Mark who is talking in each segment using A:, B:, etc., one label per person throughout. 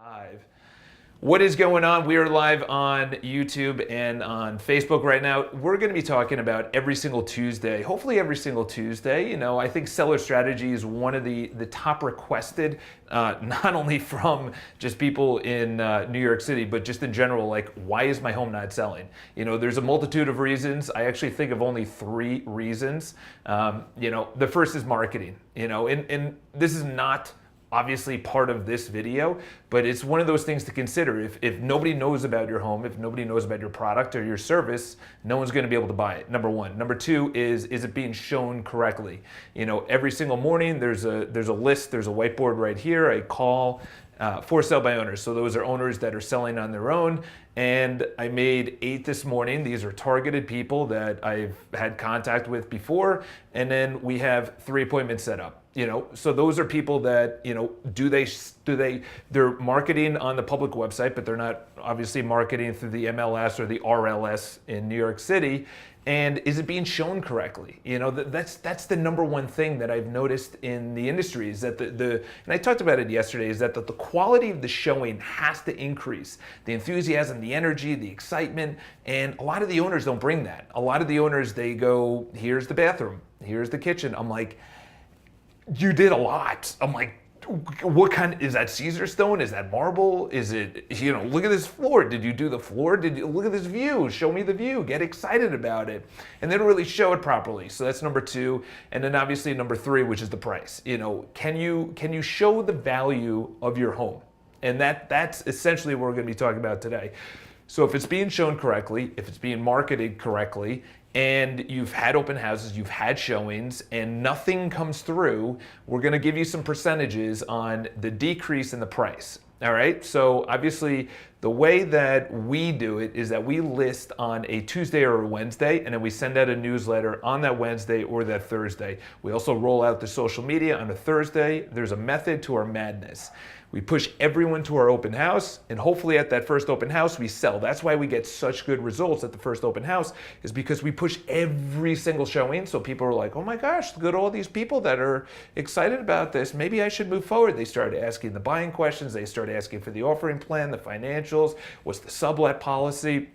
A: Live. What is going on? We are live on YouTube and on Facebook right now. We're going to be talking about every single Tuesday, hopefully every single Tuesday. You know, I think seller strategy is one of the top requested, not only from just people in New York City, but just in general, like, why is my home not selling? You know, there's a multitude of reasons. I actually think of only 3 reasons. You know, the first is marketing, you know, and this is not obviously part of this video, but it's one of those things to consider. If nobody knows about your home, if nobody knows about your product or your service, no one's going to be able to buy it. Number one. Number two is it being shown correctly? You know, every single morning there's a list, there's a whiteboard right here. I call for sale by owners. So those are owners that are selling on their own. And I made 8 this morning. These are targeted people that I've had contact with before. And then we have 3 appointments set up. You know, so those are people that, you know, they're marketing on the public website, but they're not obviously marketing through the MLS or the RLS in New York City. And is it being shown correctly? You know, that's the number one thing that I've noticed in the industry is that and I talked about it yesterday, is that the quality of the showing has to increase. The enthusiasm, the energy, the excitement, and a lot of the owners don't bring that. A lot of the owners, they go, here's the bathroom, here's the kitchen. I'm like, you did a lot. I'm like, what kind, is that Caesar stone? Is that marble? Is it, you know, look at this floor. Did you do the floor? Did you look at this view? Show me the view. Get excited about it. And they don't really show it properly. So that's number 2. And then obviously number 3, which is the price. You know, can you show the value of your home? And that's essentially what we're going to be talking about today. So if it's being shown correctly, if it's being marketed correctly, and you've had open houses, you've had showings, and nothing comes through, we're gonna give you some percentages on the decrease in the price. All right, so obviously the way that we do it is that we list on a Tuesday or a Wednesday, and then we send out a newsletter on that Wednesday or that Thursday. We also roll out the social media on a Thursday. There's a method to our madness. We push everyone to our open house, and hopefully at that first open house we sell. That's why we get such good results at the first open house, is because we push every single showing. So people are like, oh my gosh, look at all these people that are excited about this. Maybe I should move forward. They started asking the buying questions. They started asking for the offering plan, the financials, what's the sublet policy.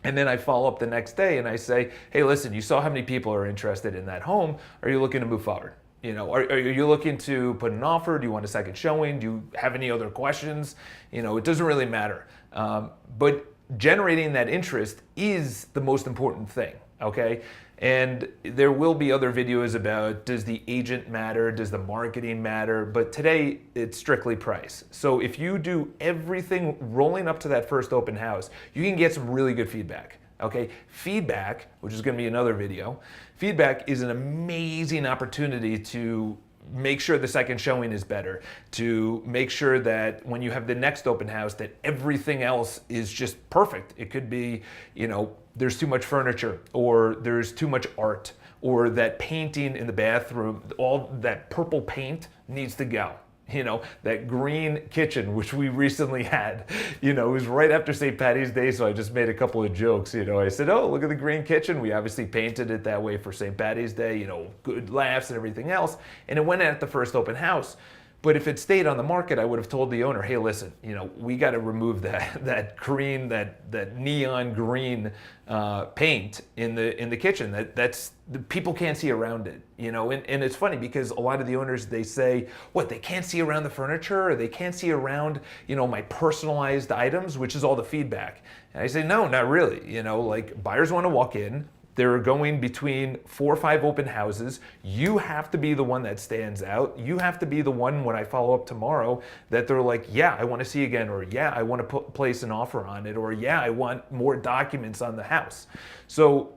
A: And then I follow up the next day and I say, hey, listen, you saw how many people are interested in that home. Are you looking to move forward? You know, are you looking to put an offer? Do you want a second showing? Do you have any other questions? You know, it doesn't really matter. But generating that interest is the most important thing, okay? And there will be other videos about, does the agent matter? Does the marketing matter? But today, it's strictly price. So if you do everything rolling up to that first open house, you can get some really good feedback. Okay, feedback, which is going to be another video, feedback is an amazing opportunity to make sure the second showing is better, to make sure that when you have the next open house that everything else is just perfect. It could be, you know, there's too much furniture, or there's too much art, or that painting in the bathroom, all that purple paint needs to go. You know, that green kitchen, which we recently had, you know, it was right after St. Patty's Day, so I just made a couple of jokes, you know. I said, oh, look at the green kitchen. We obviously painted it that way for St. Patty's Day, you know, good laughs and everything else. And it went at the first open house. But if it stayed on the market, I would have told the owner, hey, listen, you know, we got to remove that green, that neon green paint in the kitchen. That's people can't see around it, you know. And it's funny because a lot of the owners, they say, what, they can't see around the furniture, or they can't see around, you know, my personalized items, which is all the feedback. And I say, no, not really. You know, like, buyers want to walk in. They're going between 4 or 5 open houses. You have to be the one that stands out. You have to be the one, when I follow up tomorrow, that they're like, yeah, I want to see again, or yeah, I want to place an offer on it, or yeah, I want more documents on the house. So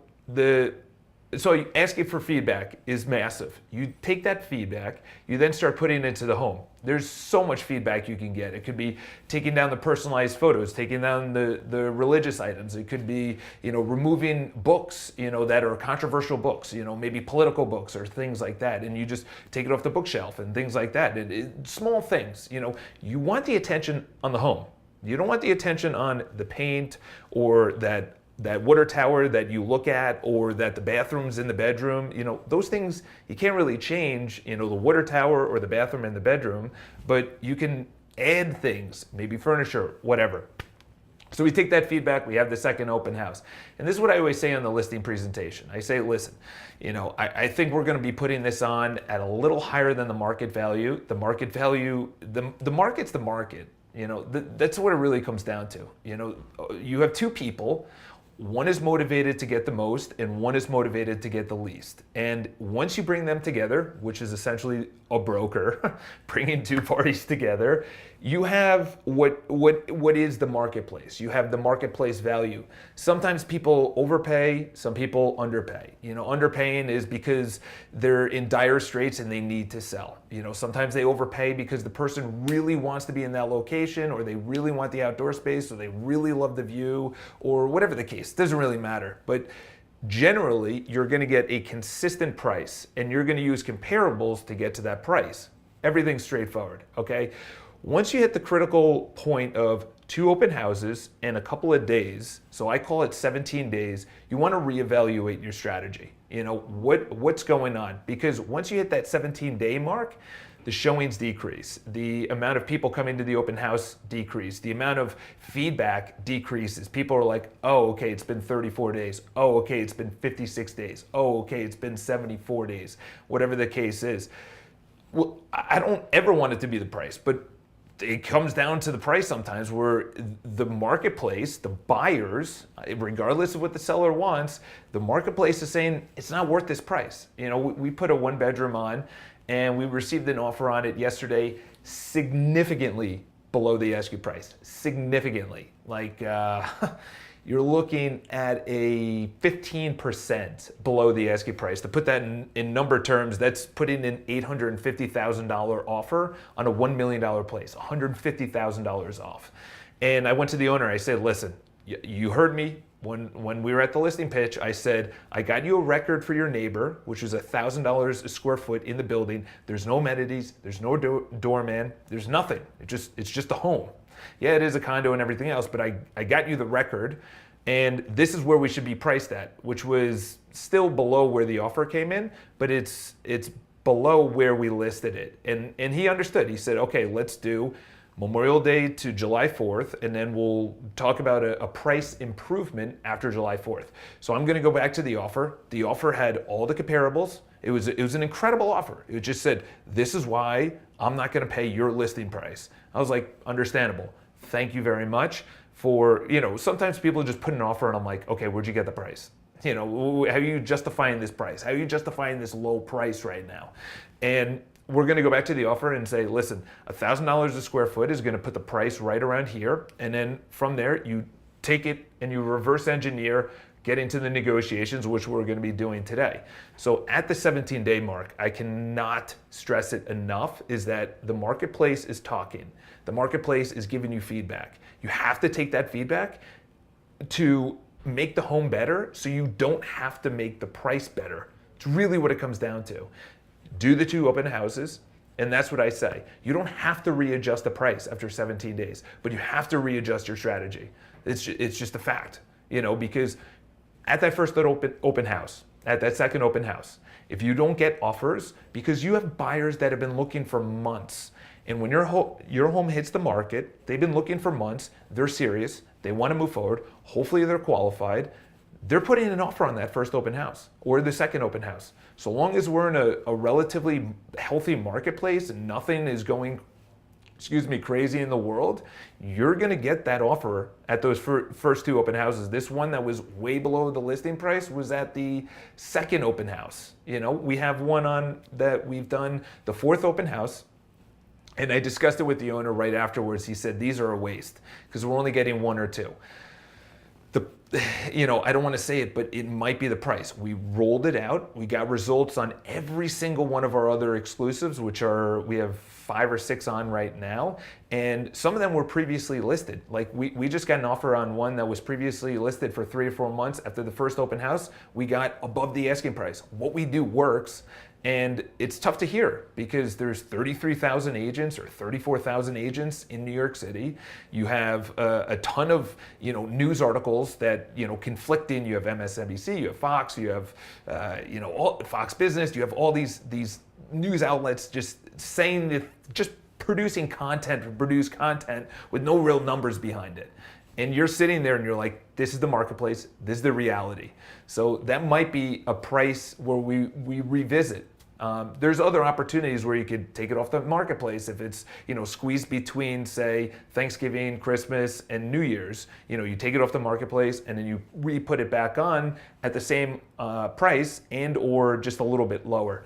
A: asking for feedback is massive. You take that feedback, you then start putting it into the home. There's so much feedback you can get. It could be taking down the personalized photos, taking down the religious items. It could be, you know, removing books, you know, that are controversial books, you know, maybe political books or things like that. And you just take it off the bookshelf and things like that. Small things, you know. You want the attention on the home. You don't want the attention on the paint, or that water tower that you look at, or that the bathroom's in the bedroom. You know, those things you can't really change, you know, the water tower or the bathroom in the bedroom, but you can add things, maybe furniture, whatever. So we take that feedback, we have the second open house. And this is what I always say on the listing presentation. I say, listen, I think we're gonna be putting this on at a little higher than the market value. The market value, the market's the market. That's what it really comes down to. You have two people. One is motivated to get the most and one is motivated to get the least. And once you bring them together, which is essentially a broker, bringing two parties together, you have what is the marketplace. You have the marketplace value. Sometimes people overpay, some people underpay. Underpaying is because they're in dire straits and they need to sell. Sometimes they overpay because the person really wants to be in that location, or they really want the outdoor space, or they really love the view, or whatever the case. It doesn't really matter. But generally, you're going to get a consistent price, and you're going to use comparables to get to that price. Everything's straightforward, okay? Once you hit the critical point of 2 open houses and a couple of days, so I call it 17 days, you want to reevaluate your strategy. What's going on? Because once you hit that 17-day mark, the showings decrease, the amount of people coming to the open house decrease, the amount of feedback decreases. People are like, oh, okay, it's been 34 days. Oh, okay, it's been 56 days. Oh, okay, it's been 74 days, whatever the case is. Well, I don't ever want it to be the price, but it comes down to the price sometimes, where the marketplace, the buyers, regardless of what the seller wants, the marketplace is saying it's not worth this price. We put a 1-bedroom on and we received an offer on it yesterday significantly below the asking price. Significantly. Like you're looking at a 15% below the asking price. To put that in number terms, that's putting an $850,000 offer on a $1 million place, $150,000 off. And I went to the owner, I said, listen, you heard me. When we were at the listing pitch, I said, I got you a record for your neighbor, which was $1,000 a square foot in the building. There's no amenities, there's no doorman, there's nothing. It's just a home. Yeah, it is a condo and everything else, but I got you the record, and this is where we should be priced at, which was still below where the offer came in, but it's below where we listed it. And he understood. He said, okay, let's do Memorial Day to July 4th, and then we'll talk about a price improvement after July 4th. So I'm gonna go back to the offer. The offer had all the comparables. It was an incredible offer. It just said, this is why I'm not gonna pay your listing price. I was like, understandable. Thank you very much for, sometimes people just put an offer and I'm like, okay, where'd you get the price? How are you justifying this price? How are you justifying this low price right now? And we're gonna go back to the offer and say, listen, $1,000 a square foot is gonna put the price right around here. And then from there, you take it and you reverse engineer, get into the negotiations, which we're gonna be doing today. So at the 17-day mark, I cannot stress it enough, is that the marketplace is talking. The marketplace is giving you feedback. You have to take that feedback to make the home better, so you don't have to make the price better. It's really what it comes down to. Do the 2 open houses, and that's what I say. You don't have to readjust the price after 17 days, but you have to readjust your strategy. It's just a fact, because at that first open house, at that second open house, if you don't get offers, because you have buyers that have been looking for months, and when your home hits the market, they've been looking for months, they're serious, they want to move forward, hopefully they're qualified, they're putting an offer on that first open house or the second open house. So long as we're in a relatively healthy marketplace and nothing is going, crazy in the world, you're gonna get that offer at those first 2 open houses. This one that was way below the listing price was at the second open house. We have one on that we've done the 4th open house, and I discussed it with the owner right afterwards. He said, these are a waste because we're only getting 1 or 2. I don't want to say it, but it might be the price. We rolled it out. We got results on every single one of our other exclusives, we have 5 or 6 on right now. And some of them were previously listed. Like we just got an offer on one that was previously listed for 3 or 4 months. After the first open house, we got above the asking price. What we do works. And it's tough to hear because there's 33,000 agents or 34,000 agents in New York City. You have a ton of news articles that conflicting. You have MSNBC, you have Fox, you have Fox Business. You have all these news outlets just saying that, just producing content to produce content with no real numbers behind it. And you're sitting there and you're like, this is the marketplace, this is the reality. So that might be a price where we revisit. There's other opportunities where you could take it off the marketplace if it's, squeezed between, say, Thanksgiving, Christmas, and New Year's. You take it off the marketplace and then you re-put it back on at the same price and or just a little bit lower.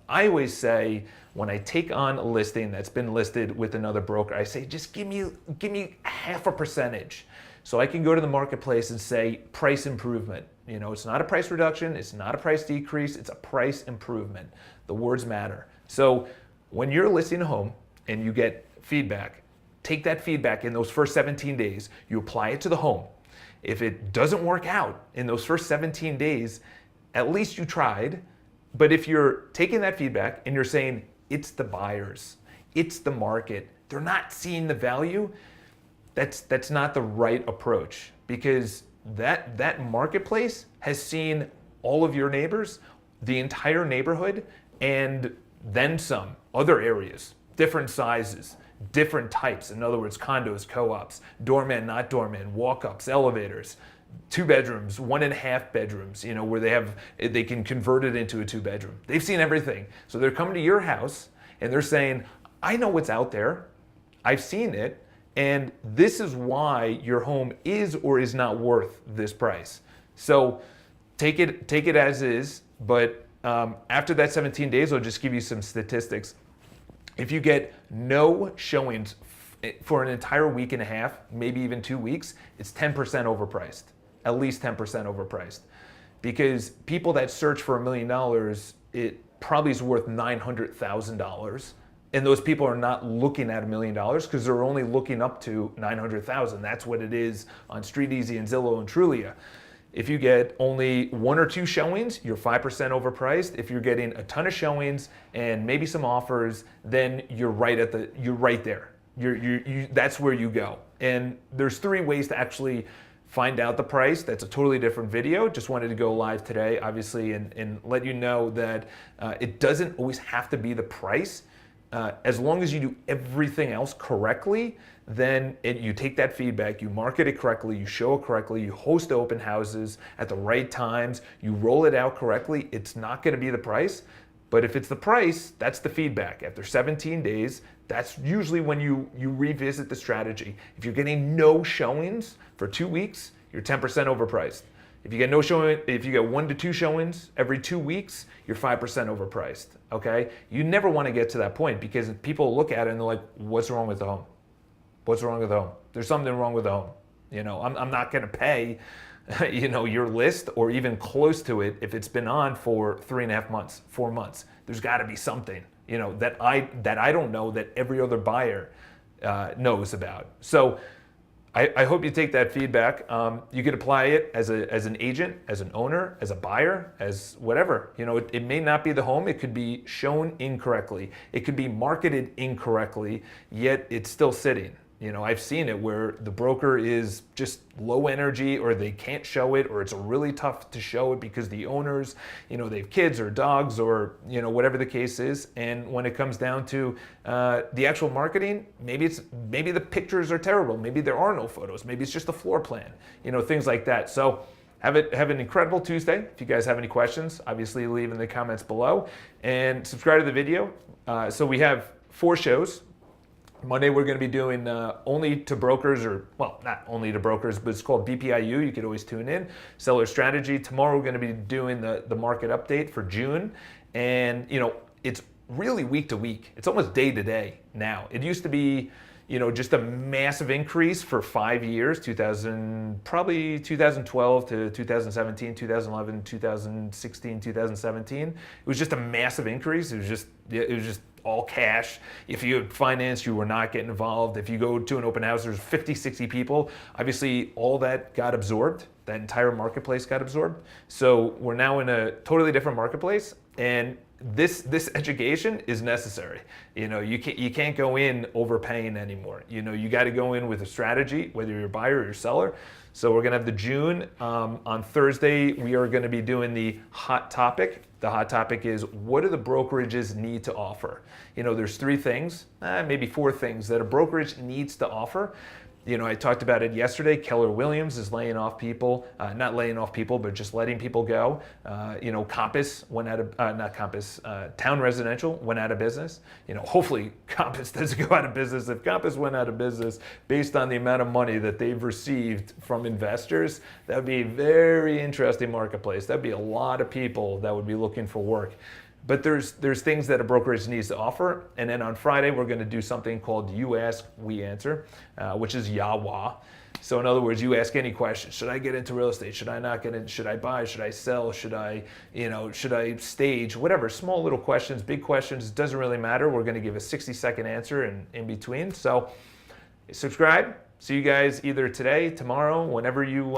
A: I always say when I take on a listing that's been listed with another broker, I say just give me 0.5%. So I can go to the marketplace and say price improvement. It's not a price reduction, it's not a price decrease, it's a price improvement. The words matter. So when you're listing a home and you get feedback, take that feedback in those first 17 days, you apply it to the home. If it doesn't work out in those first 17 days, at least you tried. But if you're taking that feedback and you're saying it's the buyers, it's the market, they're not seeing the value, that's not the right approach, because that marketplace has seen all of your neighbors, the entire neighborhood, and then some other areas, different sizes, different types. In other words, condos, co-ops, doorman, not doorman, walk-ups, elevators, 2 bedrooms, 1.5 bedrooms, where they can convert it into a 2-bedroom. They've seen everything. So they're coming to your house and they're saying, I know what's out there. I've seen it. And this is why your home is or is not worth this price. So take it as is, but after that 17 days, I'll just give you some statistics. If you get no showings for an entire week and a half, maybe even 2 weeks, it's 10% overpriced, at least 10% overpriced. Because people that search for $1 million, it probably is worth $900,000. And those people are not looking at $1 million because they're only looking up to 900,000. That's what it is on StreetEasy and Zillow and Trulia. If you get only 1 or 2 showings, you're 5% overpriced. If you're getting a ton of showings and maybe some offers, then you're right there. That's where you go. And there's 3 ways to actually find out the price. That's a totally different video. Just wanted to go live today, obviously, and let you know that it doesn't always have to be the price. As long as you do everything else correctly, then you take that feedback, you market it correctly, you show it correctly, you host open houses at the right times, you roll it out correctly, it's not going to be the price. But if it's the price, that's the feedback. After 17 days, that's usually when you revisit the strategy. If you're getting no showings for 2 weeks, you're 10% overpriced. If you get no showing, if you get 1 to 2 showings every 2 weeks, you're 5% overpriced. Okay? You never want to get to that point because people look at it and they're like, "What's wrong with the home? What's wrong with the home? There's something wrong with the home. I'm not going to pay, your list or even close to it if it's been on for 3.5 months, 4 months. There's got to be something, that I don't know that every other buyer knows about." So I hope you take that feedback. You could apply it as an agent, as an owner, as a buyer, as whatever. It may not be the home. It could be shown incorrectly. It could be marketed incorrectly, yet it's still sitting. I've seen it where the broker is just low energy or they can't show it or it's really tough to show it because the owners, they have kids or dogs or, whatever the case is. And when it comes down to the actual marketing, maybe the pictures are terrible. Maybe there are no photos. Maybe it's just a floor plan, things like that. So have an incredible Tuesday. If you guys have any questions, obviously leave in the comments below and subscribe to the video. So we have 4 shows. Monday we're going to be doing only to brokers, or well, not only to brokers, but it's called BPIU. You could always tune in. Seller strategy. Tomorrow we're going to be doing the market update for June, and it's really week to week. It's almost day to day now. It used to be just a massive increase for 5 years, probably 2012 to 2017, 2011, 2016, 2017. It was just a massive increase. It was just all cash. If you had finance, you were not getting involved. If you go to an open house, there's 50, 60 people. Obviously, all that got absorbed. That entire marketplace got absorbed. So we're now in a totally different marketplace. And this education is necessary. You can't go in overpaying anymore. You got to go in with a strategy, whether you're a buyer or you're a seller. So we're going to have the June. On Thursday, we are going to be doing the hot topic. The hot topic is, what do the brokerages need to offer? There's 3 things, maybe 4 things that a brokerage needs to offer. I talked about it yesterday. Keller Williams is laying off people, not laying off people, but just letting people go. Compass went out of, not Compass, Town Residential went out of business. Hopefully Compass doesn't go out of business. If Compass went out of business based on the amount of money that they've received from investors, that would be a very interesting marketplace. That'd be a lot of people that would be looking for work. But there's things that a brokerage needs to offer. And then on Friday, we're going to do something called You Ask, We Answer, which is YAWA. So in other words, you ask any question. Should I get into real estate? Should I not get in? Should I buy? Should I sell? Should I stage? Whatever, small little questions, big questions, it doesn't really matter. We're going to give a 60-second answer in between. So subscribe. See you guys either today, tomorrow, whenever you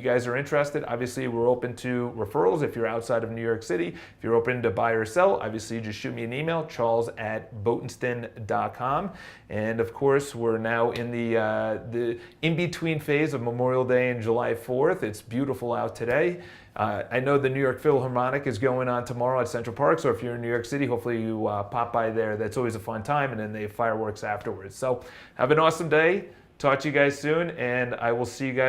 A: guys are interested. Obviously, we're open to referrals if you're outside of New York City. If you're open to buy or sell, obviously just shoot me an email, charles@botenston.com. And of course, we're now in the in-between phase of Memorial Day and July 4th. It's beautiful out today. I know the New York Philharmonic is going on tomorrow at Central Park, so if you're in New York City, hopefully you pop by there. That's always a fun time, and then they have fireworks afterwards. So have an awesome day. Talk to you guys soon, and I will see you guys